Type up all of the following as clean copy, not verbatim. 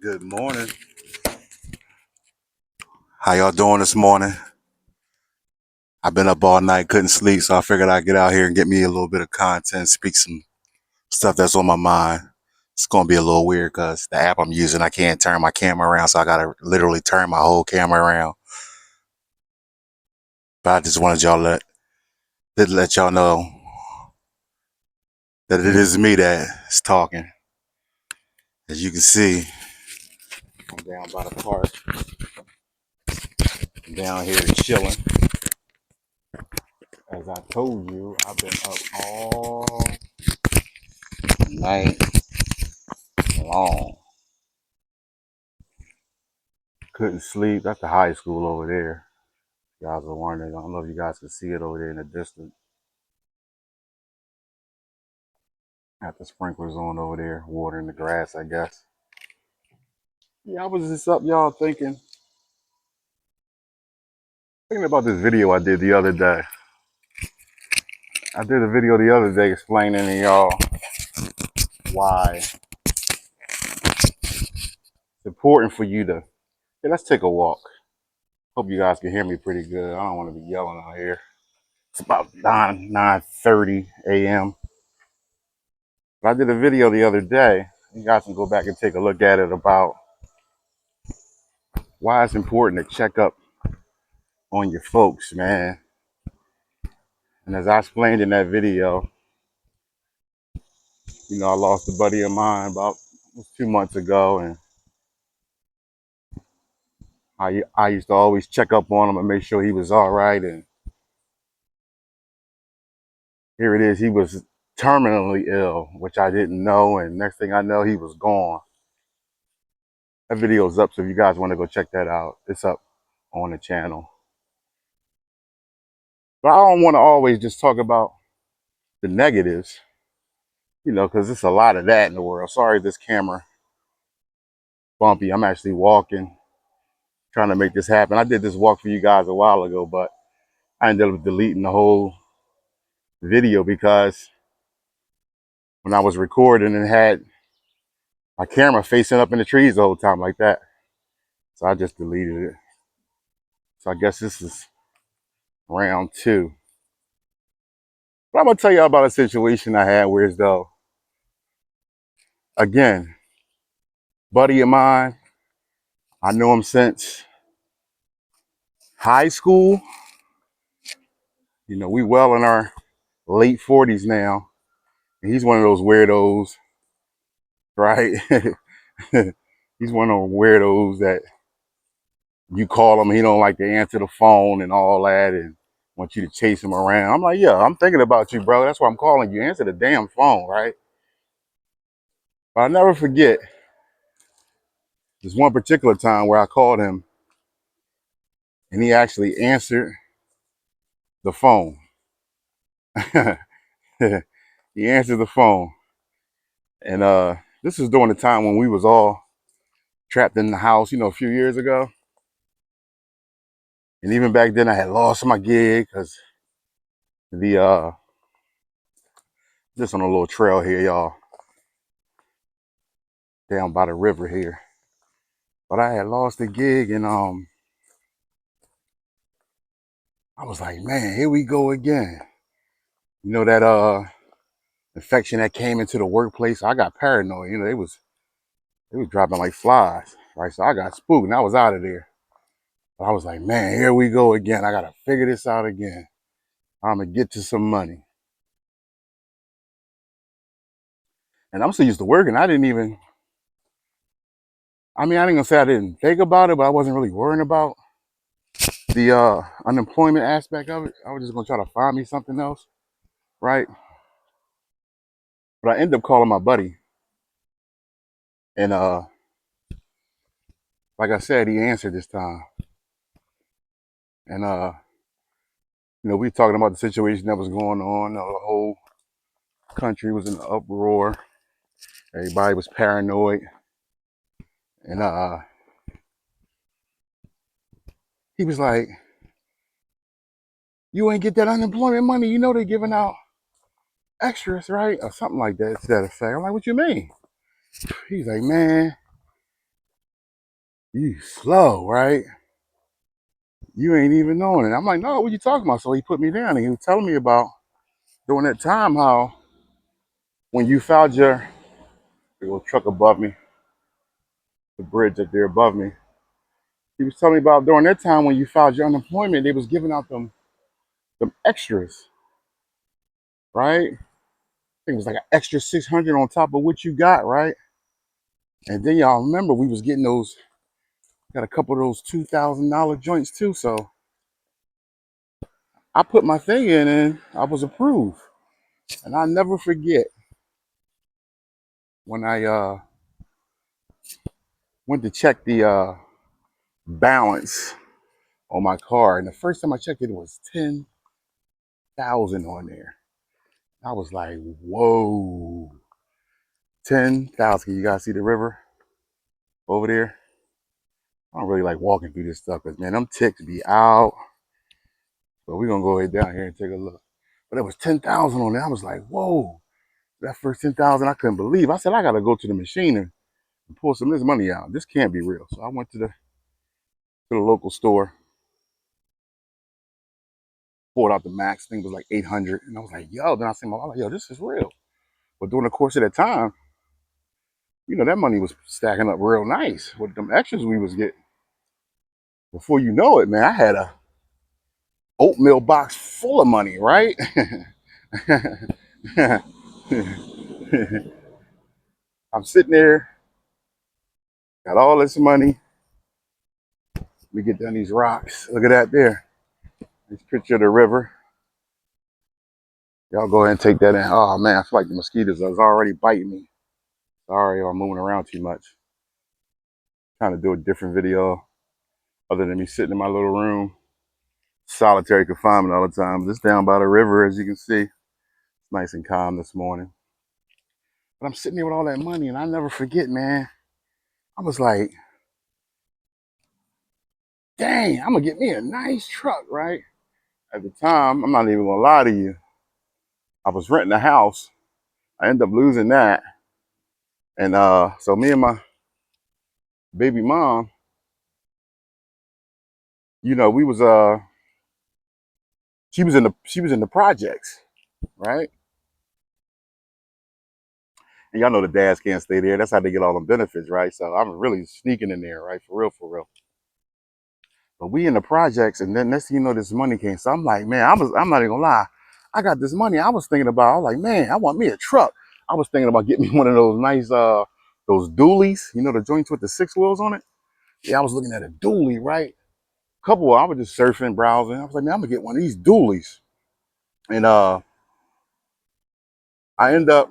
Good morning. How y'all doing this morning? I've been up all night, couldn't sleep, so I figured I'd get out here and get me a little bit of content, speak some stuff that's on my mind. It's gonna be a little weird because the app I'm using, I can't turn my camera around, so I gotta literally turn my whole camera around. But I just wanted to let y'all know that it is me that's talking. As you can see, I'm down by the park, I'm down here chilling. As I told you, I've been up all night long. Couldn't sleep. That's the high school over there. You guys are wondering. I don't know if you guys can see it over there in the distance. Got the sprinklers on over there, watering the grass, I guess. Yeah, I was just up, y'all, thinking about this video I did the other day. I did a video the other day explaining to y'all why it's important for you to. Hey, let's take a walk. Hope you guys can hear me pretty good. I don't want to be yelling out here. It's about 9:30 a.m. But I did a video the other day. You guys can go back and take a look at it about why it's important to check up on your folks, man. And as I explained in that video, I lost a buddy of mine about 2 months ago, and I used to always check up on him and make sure he was all right. And here it is, he was terminally ill, which I didn't know, and next thing I know, he was gone. That video's up, so if you guys want to go check that out, it's up on the channel. But I don't want to always just talk about the negatives, because there's a lot of that in the world. Sorry, this camera bumpy. I'm actually walking, trying to make this happen. I did this walk for you guys a while ago, but I ended up deleting the whole video because when I was recording and had my camera facing up in the trees the whole time like that. So I just deleted it. So I guess this is round two. But I'm gonna tell you about a situation I had where as though, again, buddy of mine, I know him since high school. We well in our late 40s now. And he's one of those weirdos, right? He's one of those weirdos that you call him, he don't like to answer the phone and all that, and want you to chase him around. I'm like, yeah, I'm thinking about you, bro. That's why I'm calling you. Answer the damn phone, right? But I'll never forget this one particular time where I called him and he actually answered the phone. He answered the phone. And this was during the time when we was all trapped in the house, a few years ago. And even back then I had lost my gig because the just on a little trail here, y'all, down by the river here. But I had lost the gig, and I was like, man, here we go again. That infection that came into the workplace. I got paranoid. They was dropping like flies, right? So I got spooked and I was out of there. But I was like, man, here we go again. I gotta figure this out again. I'm gonna get to some money. And I'm so used to working, I didn't gonna say I didn't think about it, but I wasn't really worrying about the unemployment aspect of it. I was just gonna try to find me something else, right? But I ended up calling my buddy, and like I said, he answered this time. And we talking about the situation that was going on. The whole country was in an uproar. Everybody was paranoid. And he was like, you ain't get that unemployment money. They're giving out extras, right? Or something like that to that effect. I'm like, what you mean? He's like, man, You slow, right? You ain't even knowing it. I'm like, no, what you talking about? So he put me down and he was telling me about during that time how when you filed your little truck above me, the bridge up there above me, he was telling me about during that time when you filed your unemployment, they was giving out them extras, right? I think it was like an extra 600 on top of what you got, right? And then y'all remember we was getting those, got a couple of those $2,000 joints too. So I put my thing in and I was approved. And I never forget when I went to check the balance on my car, and the first time I checked it, it was 10,000 on there. I was like, whoa, 10,000. Can you guys see the river over there? I don't really like walking through this stuff because man, them ticks be out. So we're gonna go ahead down here and take a look. But it was 10,000 on there. I was like, whoa, that first 10,000, I couldn't believe. I said, I gotta go to the machine and pull some of this money out. This can't be real. So I went to the local store, pulled out the max. Thing was like 800, and I was like, yo. Then I said, "My yo, this is real." But during the course of that time, you know, that money was stacking up real nice with them extras we was getting. Before you know it, man, I had a oatmeal box full of money, right? I'm sitting there, got all this money. We get down these rocks. Look at that there. This picture of the river. Y'all go ahead and take that in. Oh man, I feel like the mosquitoes is already biting me. Sorry, I'm moving around too much. Trying to do a different video other than me sitting in my little room. Solitary confinement all the time. Just down by the river, as you can see. It's nice and calm this morning. But I'm sitting there with all that money, and I never forget, man. I was like, dang, I'm gonna get me a nice truck, right? At the time, I'm not even gonna lie to you. I was renting a house. I ended up losing that. And so me and my baby mom, you know, we was she was in the projects, right? And y'all know the dads can't stay there. That's how they get all them benefits, right? So I'm really sneaking in there, right? For real, for real. But we in the projects, and then next thing you know, this money came. So I'm like, man, I'm not even gonna lie. I got this money. I was thinking about, I was like, man, I want me a truck. I was thinking about getting me one of those nice those dualies, you know, the joints with the 6 wheels on it. Yeah, I was looking at a dually, right? I was just surfing, browsing. I was like, man, I'm gonna get one of these dualies. And I end up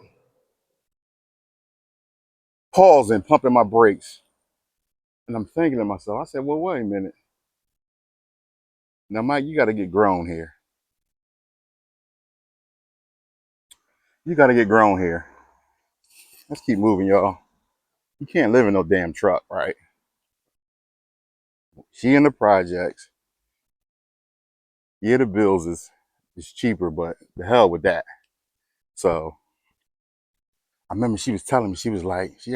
pausing, pumping my brakes. And I'm thinking to myself, I said, well, wait a minute. Now, Mike, you gotta get grown here. You gotta get grown here. Let's keep moving, y'all. You can't live in no damn truck, right? She in the projects. Yeah, the bills is cheaper, but the hell with that. So I remember she was telling me, she was like, she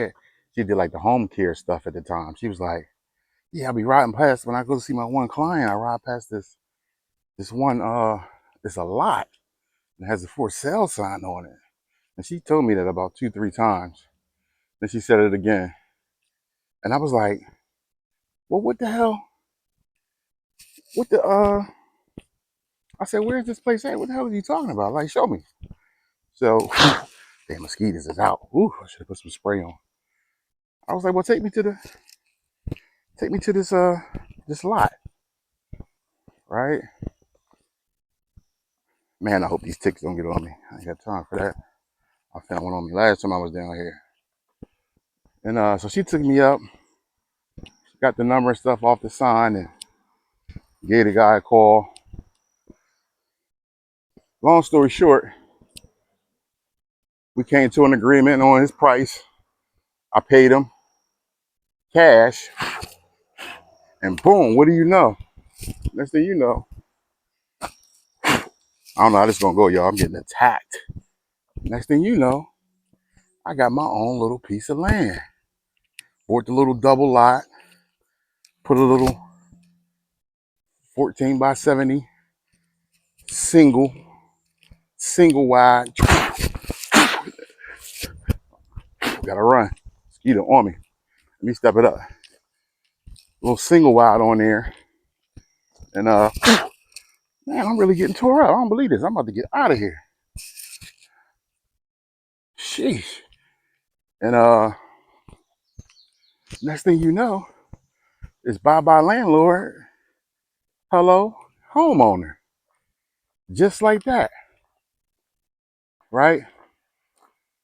did like the home care stuff at the time. She was like, yeah, I'll be riding past when I go to see my one client, I ride past this one it's a lot. It has a for sale sign on it. And she told me that about 2, 3 times. Then she said it again. And I was like, well, what the hell? What the I said, where's this place at? What the hell are you talking about? Like, show me. So damn, mosquitoes is out. Ooh, I should have put some spray on. I was like, well, take me to this lot, right? Man, I hope these ticks don't get on me. I ain't got time for that. I found one on me last time I was down here. And so she took me up, got the number and stuff off the sign, and gave the guy a call. Long story short, we came to an agreement on his price. I paid him cash, and boom, what do you know? Next thing you know, I don't know how this is gonna go, y'all. I'm getting attacked. Next thing you know, I got my own little piece of land. Bought the little double lot. put a little 14 by 70 single wide. Gotta run. Mosquito on me. Let me step it up. A little single wide on there. And man, I'm really getting tore up. I don't believe this. I'm about to get out of here. Sheesh. And next thing you know, it's bye-bye landlord. Hello, homeowner. Just like that. Right?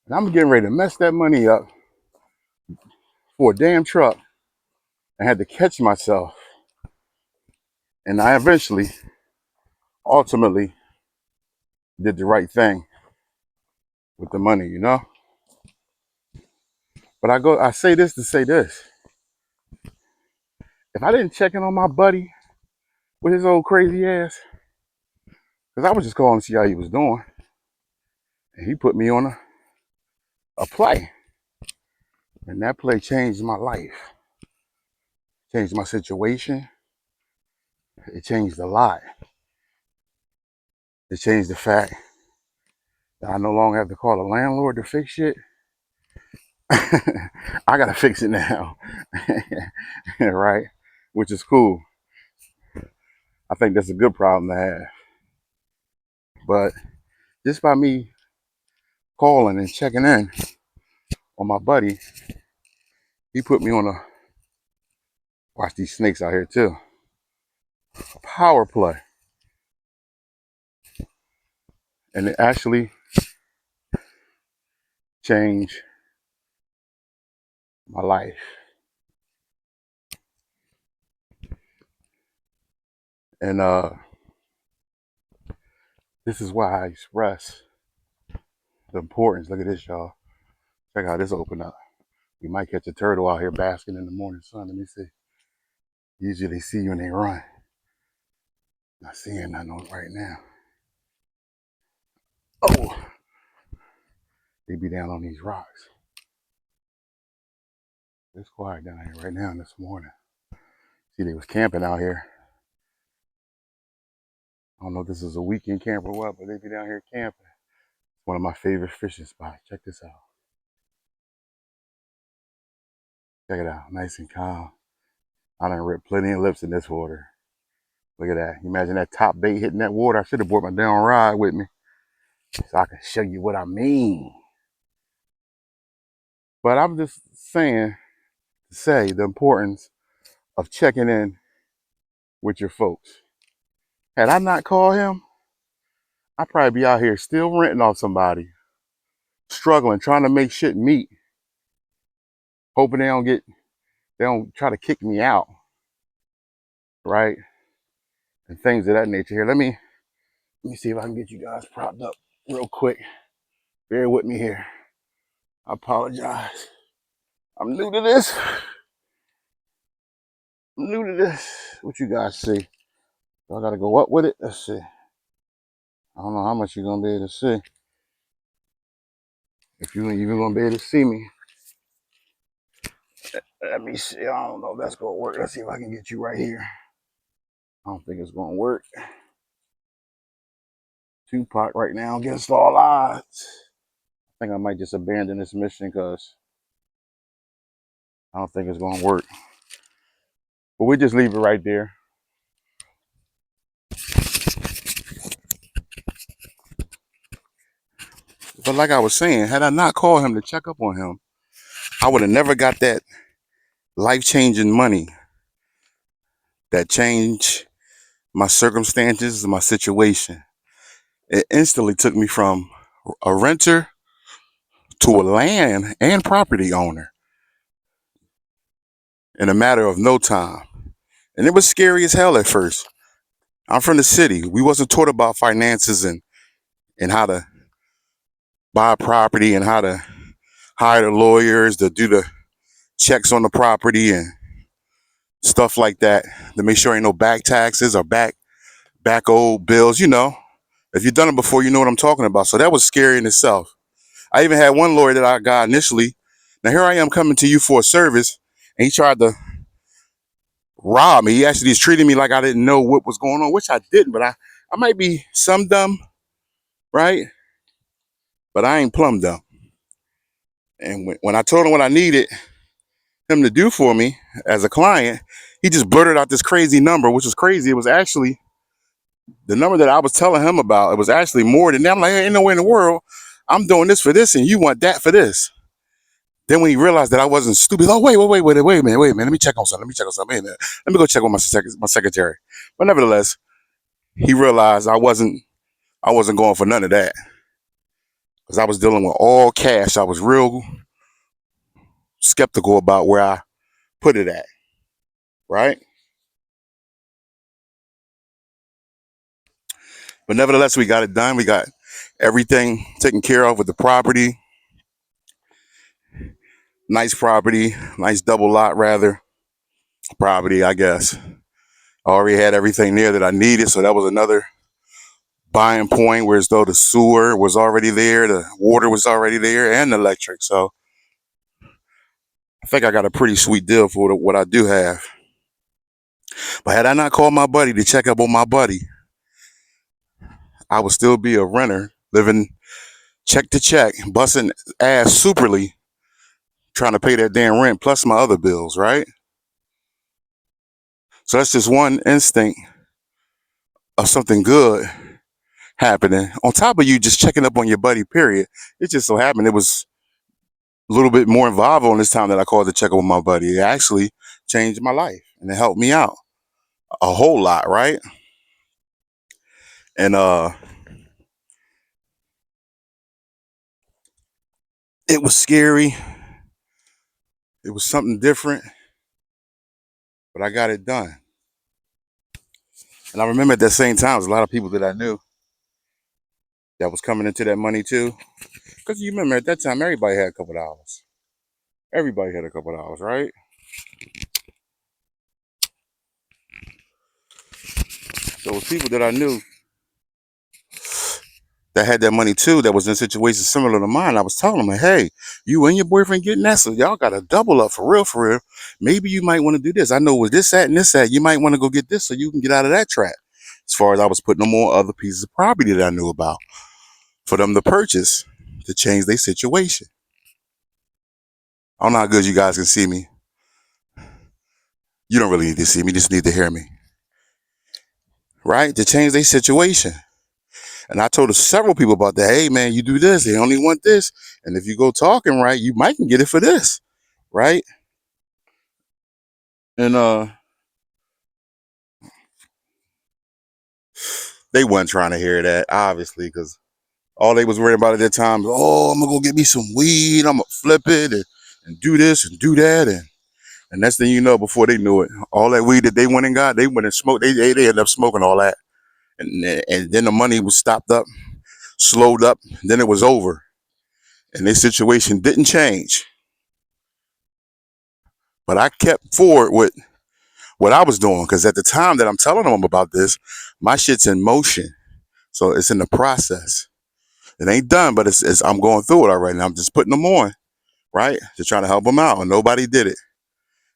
And I'm getting ready to mess that money up for a damn truck. I had to catch myself. And I eventually, ultimately, did the right thing with the money, you know? But I say this to say this. If I didn't check in on my buddy with his old crazy ass, because I was just calling to see how he was doing, and he put me on a play. And that play changed my life, changed my situation. It changed a lot. It changed the fact that I no longer have to call the landlord to fix shit. I gotta fix it now. Right? Which is cool. I think that's a good problem to have. But just by me calling and checking in on my buddy, he put me on watch these snakes out here too, a power play. And it actually changed my life. And this is why I express the importance. Look at this, y'all. Check out this open up. You might catch a turtle out here basking in the morning sun. Let me see. Usually they see you and they run. Not seeing nothing on it right now. Oh, they be down on these rocks. It's quiet down here right now this morning. See, they was camping out here. I don't know if this is a weekend camp or what, but they be down here camping. It's one of my favorite fishing spots. Check this out. Check it out. Nice and calm. I done ripped plenty of lips in this water. Look at that. Imagine that top bait hitting that water. I should have brought my down rod with me so I can show you what I mean. But I'm just saying to say the importance of checking in with your folks. Had I not called him, I'd probably be out here still renting off somebody, struggling, trying to make shit meet, hoping they don't try to kick me out, right? And things of that nature. Here, let me see if I can get you guys propped up real quick. Bear with me here. I apologize. I'm new to this. What you guys see? I gotta go up with it. Let's see. I don't know how much you're gonna be able to see. If you ain't even gonna be able to see me. Let me see. I don't know if that's gonna work. Let's see if I can get you right here. I don't think it's gonna work. Tupac right now against all odds. I think I might just abandon this mission because I don't think it's gonna work. But we just leave it right there. But like I was saying, had I not called him to check up on him, I would have never got that life-changing money that changed my circumstances, my situation. It instantly took me from a renter to a land and property owner in a matter of no time. And it was scary as hell at first. I'm from the city. We wasn't taught about finances and how to buy property and how to hire the lawyers to do the checks on the property and stuff like that to make sure ain't no back taxes or back old bills. You know, if you've done it before, you know what I'm talking about. So that was scary in itself. I even had one lawyer that I got initially. Now here I am coming to you for a service, and he tried to rob me. He actually is treating me like I didn't know what was going on, which I didn't, but I might be some dumb, right? But I ain't plumb dumb. And when I told him what I needed him to do for me as a client, he just blurted out this crazy number, which was crazy. It was actually the number that I was telling him about. It was actually more than that. I'm like, hey, ain't no way in the world I'm doing this for this and you want that for this. Then when he realized that I wasn't stupid, oh, wait a minute. Let me check on something. Wait a minute. Let me go check on my secretary. But nevertheless, he realized I wasn't going for none of that because I was dealing with all cash. I was real skeptical about where I put it at, right? But nevertheless, we got it done. We got everything taken care of with the property. Nice property, nice double lot rather property, I guess. I already had everything there that I needed, so that was another buying point. Whereas though the sewer was already there, the water was already there, and the electric. So I think I got a pretty sweet deal for what I do have. But had I not called my buddy to check up on my buddy, I would still be a renter, living check to check, busting ass superly, trying to pay that damn rent plus my other bills, right? So that's just one instinct of something good happening. On top of you just checking up on your buddy, period. It just so happened it was a little bit more involved on this time that I called to check up on my buddy. It actually changed my life and it helped me out a whole lot, right? And it was scary. It was something different, but I got it done. And I remember at that same time, there's a lot of people that I knew that was coming into that money too. Because you remember at that time, everybody had a couple dollars. Everybody had a couple dollars, right? So it was people that I knew that had that money too, that was in situations similar to mine. I was telling them, like, hey, you and your boyfriend getting that, so y'all got to double up for real, for real. Maybe you might want to do this. I know where this at and this at. You might want to go get this so you can get out of that trap. As far as I was putting them on other pieces of property that I knew about for them to purchase to change their situation. I don't know how good you guys can see me. You don't really need to see me, you just need to hear me. Right? To change their situation. And I told several people about that. Hey, man, you do this. They only want this. And if you go talking right, you might can get it for this. Right? And they wasn't trying to hear that, obviously, because all they was worried about at that time was, oh, I'm going to go get me some weed. I'm going to flip it and do this and do that. And next thing you know, before they knew it, all that weed that they went and got, they went and smoked. They ended up smoking all that. And then the money was stopped up, slowed up. Then it was over. And their situation didn't change. But I kept forward with what I was doing, because at the time that I'm telling them about this, my shit's in motion. So it's in the process. It ain't done, but I'm going through it already. I'm just putting them on, right? Just trying to help them out. And nobody did it.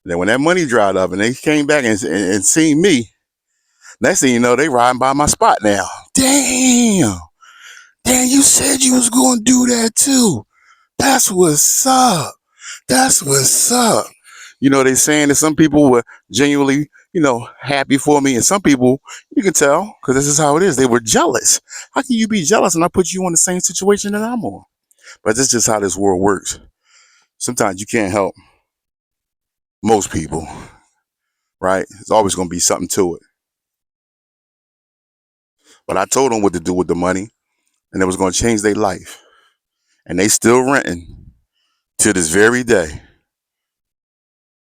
And then when that money dried up and they came back and seen me, next thing you know, they riding by my spot now. Damn, you said you was going to do that too. That's what's up. That's what's up. You know, they saying that some people were genuinely, happy for me. And some people, you can tell, because this is how it is. They were jealous. How can you be jealous and I put you in the same situation that I'm on? But that's just how this world works. Sometimes you can't help most people, right? There's always going to be something to it. But I told them what to do with the money, and it was going to change their life. And they still renting to this very day.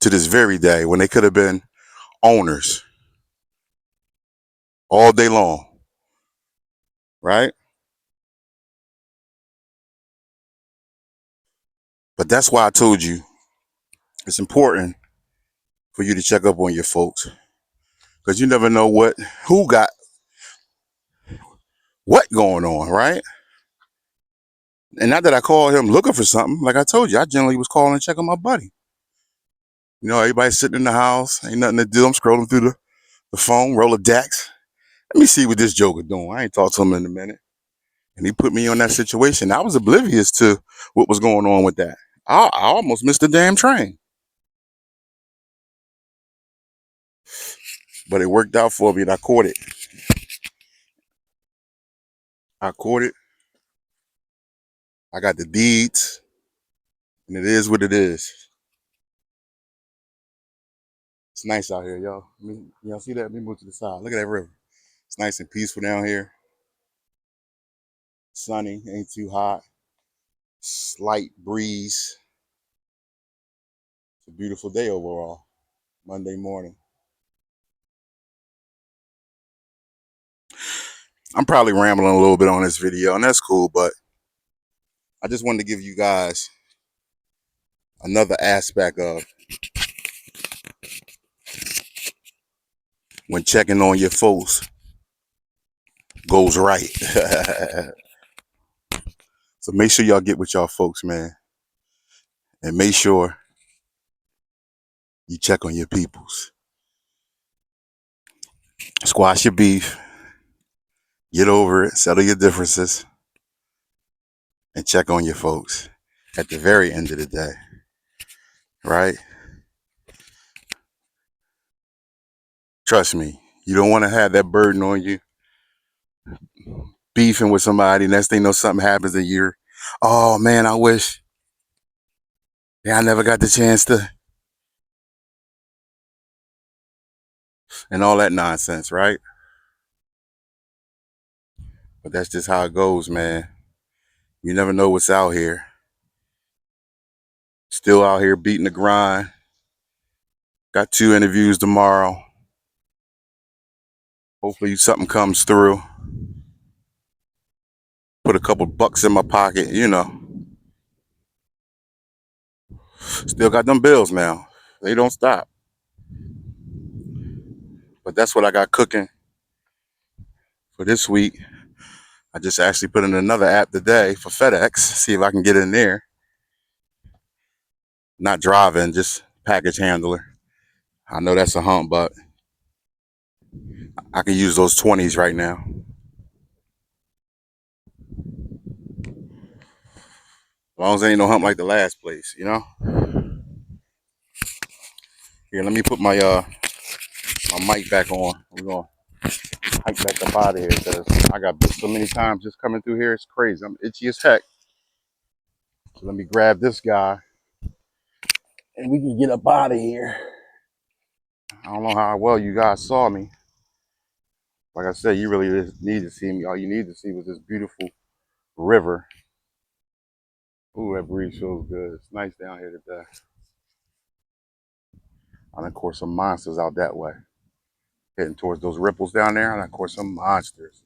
To this very day, when they could have been owners all day long, right? But that's why I told you it's important for you to check up on your folks, because you never know who got what going on, right? And not that I called him looking for something. Like I told you, I generally was calling and checking my buddy. You know, everybody's sitting in the house, ain't nothing to do. I'm scrolling through the phone, Rolodex. Let me see what this Joker doing. I ain't talked to him in a minute. And he put me on that situation. I was oblivious to what was going on with that. I almost missed the damn train. But it worked out for me and I caught it. I caught it. I got the deeds. And it is what it is. It's nice out here, y'all. Y'all see that? Let me move to the side. Look at that river. It's nice and peaceful down here. Sunny, ain't too hot. Slight breeze. It's a beautiful day overall. Monday morning. I'm probably rambling a little bit on this video, and that's cool, but I just wanted to give you guys another aspect of when checking on your folks goes right. So make sure y'all get with y'all folks, man. And make sure you check on your peoples. Squash your beef. Get over it. Settle your differences. And check on your folks at the very end of the day. Right? Trust me. You don't want to have that burden on you. Beefing with somebody. Next thing you know, something happens and you're, oh man, I wish. Yeah, I never got the chance to. And all that nonsense, right? But that's just how it goes, man. You never know what's out here. Still out here beating the grind. Got 2 interviews tomorrow. Hopefully something comes through. Put a couple bucks in my pocket, you know. Still got them bills now. They don't stop. But that's what I got cooking for this week. I just actually put in another app today for FedEx. See if I can get in there. Not driving, just package handler. I know that's a hump, but I can use those 20s right now. As long as there ain't no hump like the last place, you know? Here, let me put my my mic back on. We're gonna hike back up out of here because I got bit so many times just coming through here. It's crazy. I'm itchy as heck. So let me grab this guy and we can get up out of here. I don't know how well you guys saw me. Like I said, you really just need to see me. All you need to see was this beautiful river. Ooh, that breeze feels good. It's nice down here today. And of course, some monsters out that way. Heading towards those ripples down there. And of course, some monsters.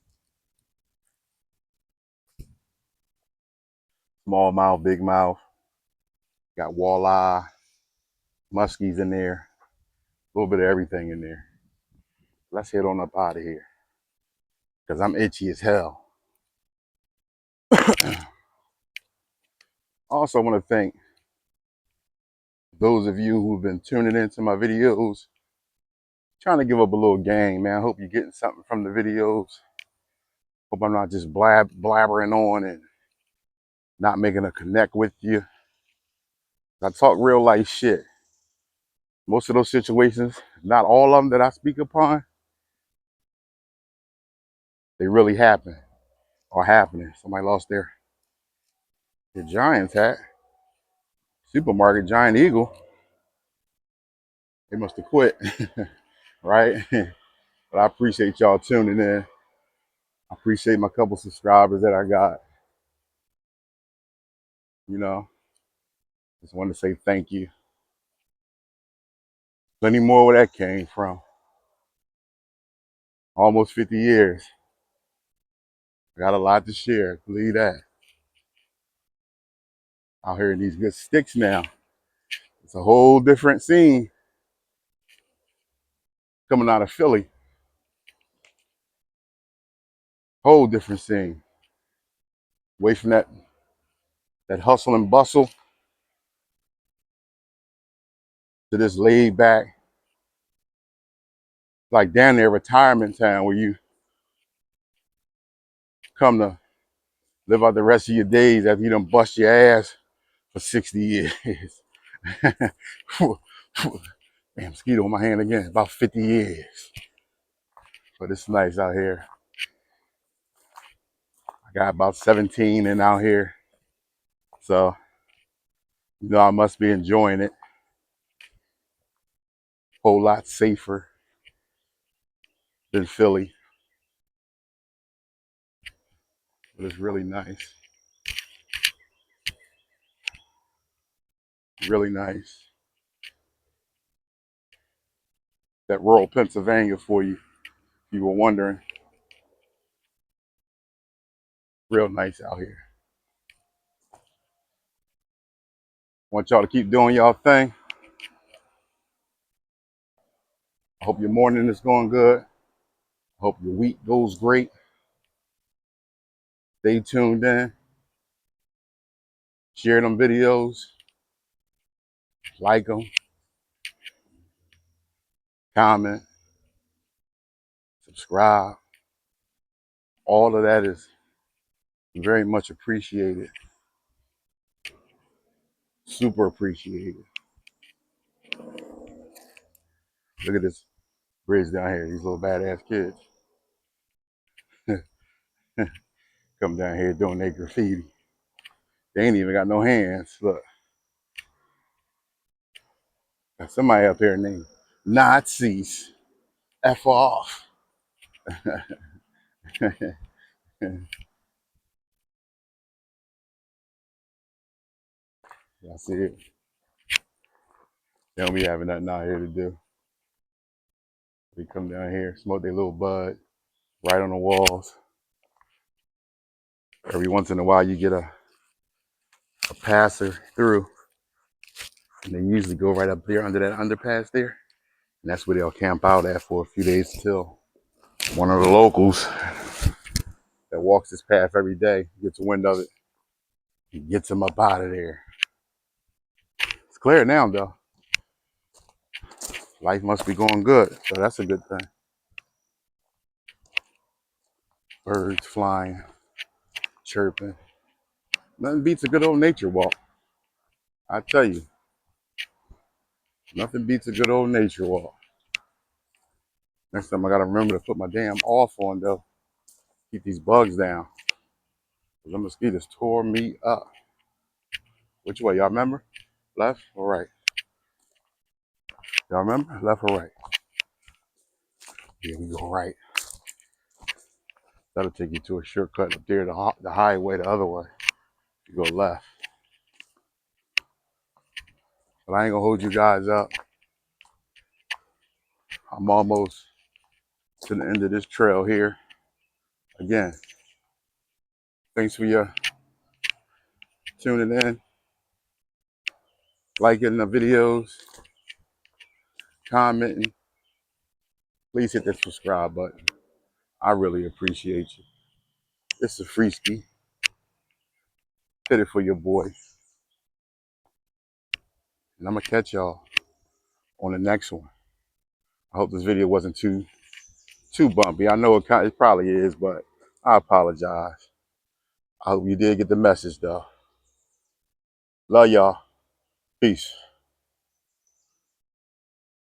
Small mouth, big mouth. Got walleye, muskies in there. A little bit of everything in there. Let's head on up out of here. Because I'm itchy as hell. I also want to thank those of you who've been tuning into my videos. Trying to give up a little gang, man. I hope you're getting something from the videos. Hope I'm not just blabbering on and not making a connect with you. I talk real life shit. Most of those situations, not all of them that I speak upon, they really happen or happening. Somebody lost their Giants hat. Supermarket Giant Eagle. They must have quit, right? But I appreciate y'all tuning in. I appreciate my couple subscribers that I got. You know, just want to say thank you. Plenty more where that came from. Almost 50 years. I got a lot to share. Believe that. Out here in these good sticks now. It's a whole different scene coming out of Philly. Whole different scene. Away from that hustle and bustle. to this laid back, like down there retirement town where you come to live out the rest of your days after you done bust your ass for 60 years. Damn, mosquito on my hand again. About 50 years. But it's nice out here. I got about 17 in out here. So, you know, I must be enjoying it. Whole lot safer than Philly. But it's really nice. Really nice. That rural Pennsylvania for you, if you were wondering. Real nice out here. Want y'all to keep doing y'all thing. I hope your morning is going good. I hope your week goes great. Stay tuned in. Share them videos. Like them. Comment. Subscribe. All of that is very much appreciated. Super appreciated. Look at this bridge down here. These little badass kids come down here doing their graffiti. They ain't even got no hands. Look. Got somebody up here named Nazis. F off. Y'all see it? They don't be having nothing out here to do. They come down here, smoke their little bud right on the walls. Every once in a while, you get a passer through, and they usually go right up there under that underpass there. And that's where they'll camp out at for a few days till one of the locals that walks this path every day gets wind of it and gets them up out of there. It's clear now, though. Life must be going good, so that's a good thing. Birds flying, chirping. Nothing beats a good old nature walk. I tell you, nothing beats a good old nature walk. Next time I gotta remember to put my damn off on though. Keep these bugs down. The mosquitoes tore me up. Which way, y'all remember? Left or right? Y'all remember? Left or right? Yeah, we go right. That'll take you to a shortcut up there, the highway the other way. You go left. But I ain't gonna hold you guys up. I'm almost to the end of this trail here. Again, thanks for your tuning in, liking the videos, commenting. Please hit that subscribe button. I really appreciate you. It's a free ski. Hit it for your boy. And I'm gonna catch y'all on the next one. I hope this video wasn't too bumpy. I know it probably is, but I apologize. I hope you did get the message though. Love y'all. Peace.